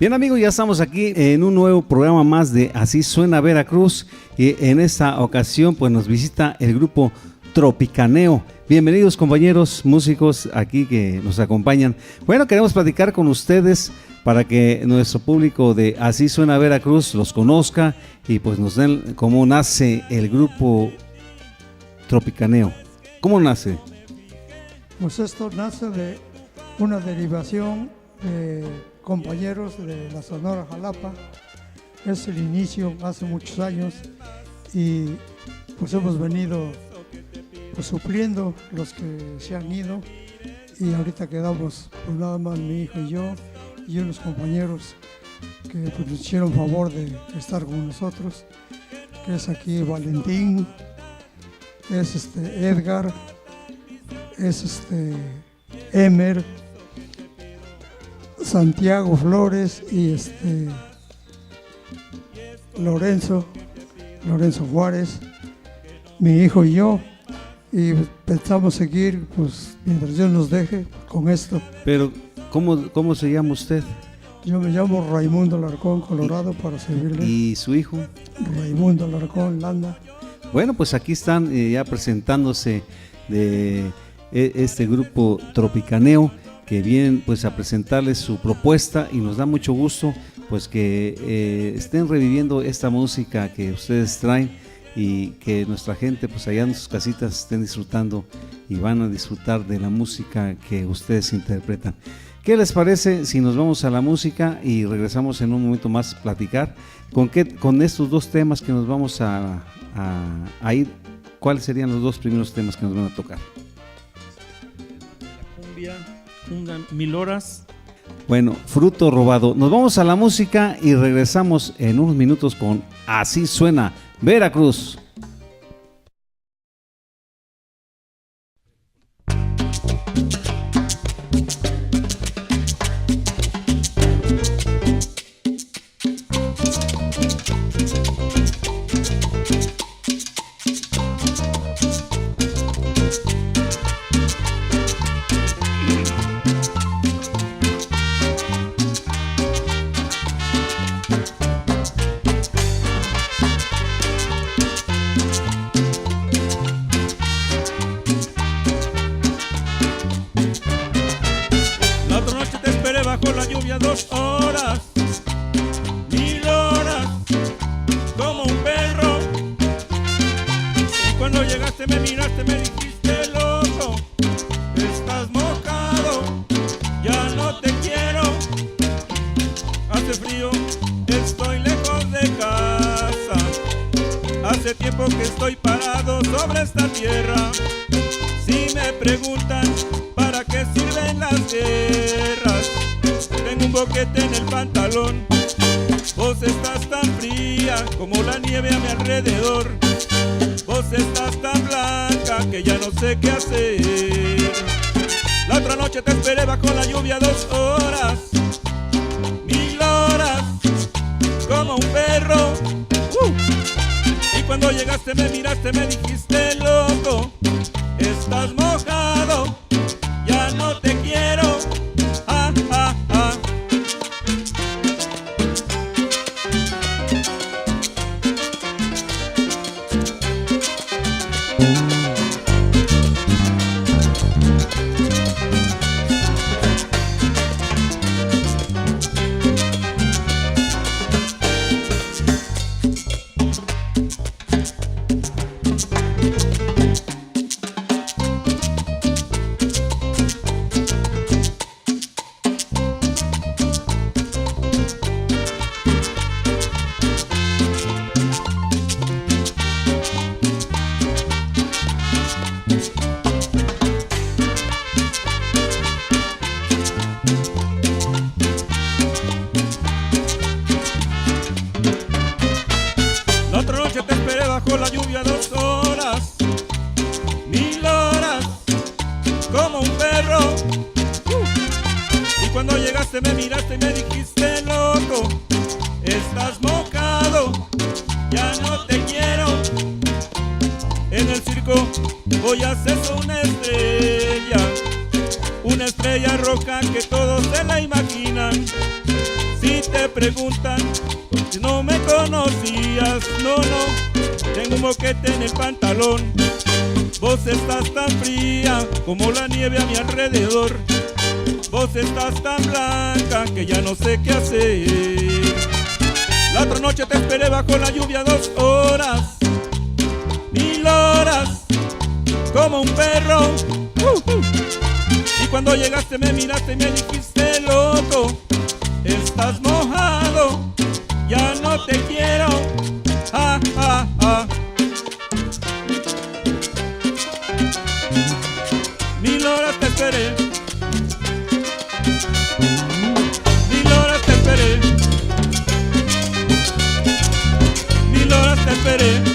Bien amigos, ya estamos aquí en un nuevo programa más de Así Suena Veracruz y en esta ocasión pues nos visita el grupo Tropicaneo. Bienvenidos compañeros músicos aquí que nos acompañan. Bueno, queremos platicar con ustedes para que nuestro público de Así Suena Veracruz los conozca y pues nos den cómo nace el grupo Tropicaneo. ¿Cómo nace? Pues esto nace de una derivación de compañeros de la Sonora Jalapa. Es el inicio hace muchos años y pues hemos venido pues supliendo los que se han ido y ahorita quedamos pues nada más mi hijo y yo y unos compañeros que pues, nos hicieron favor de estar con nosotros, que es aquí Valentín, es Edgar, es Emer, Santiago Flores y Lorenzo Juárez, mi hijo y yo, y pensamos seguir pues mientras Dios nos deje con esto. Pero ¿cómo se llama usted? Yo me llamo Raimundo Alarcón Colorado para servirle. ¿Y su hijo? Raimundo Alarcón Landa. Bueno, pues aquí están ya presentándose de este grupo Tropicaneo que vienen pues a presentarles su propuesta y nos da mucho gusto pues que estén reviviendo esta música que ustedes traen y que nuestra gente pues allá en sus casitas estén disfrutando y van a disfrutar de la música que ustedes interpretan. ¿Qué les parece si nos vamos a la música y regresamos en un momento más a platicar? ¿Con estos dos temas que nos vamos a ir? ¿Cuáles serían los dos primeros temas que nos van a tocar? La cumbia, 1000 horas. Bueno, Fruto Robado. Nos vamos a la música y regresamos en unos minutos con Así Suena Veracruz. Bajo la lluvia 2 horas, 1000 horas, como un perro. Y cuando llegaste me miraste, me dijiste loco, estás mojado, ya no te quiero. Hace frío, estoy lejos de casa. Hace tiempo que estoy parado sobre esta tierra. Si me preguntan para qué sirven las guerras, tengo un boquete en el pantalón. Vos estás tan fría como la nieve a mi alrededor. Vos estás tan blanca que ya no sé qué hacer. La otra noche te esperé bajo la lluvia 2 horas, 1000 horas, como un perro. Y cuando llegaste me miraste, me dijiste loco, estás mojado, ya no te quiero. Bajo la lluvia 2 horas, 1000 horas, como un perro. Y cuando llegaste me miraste y me dijiste loco, estás mojado, ya no te quiero. En el circo voy a hacer una estrella roja que todos se la imaginan. Si te preguntan si no me conocías. No, no, tengo un boquete en el pantalón. Vos estás tan fría como la nieve a mi alrededor. Vos estás tan blanca que ya no sé qué hacer. La otra noche te esperé bajo la lluvia 2 horas, 1000 horas, como un perro. Y cuando llegaste me miraste y me dijiste: loco, estás mojado, ya no te quiero. Ah, ah, ah. 1000 horas te esperé, 1000 horas te esperé, 1000 horas te esperé.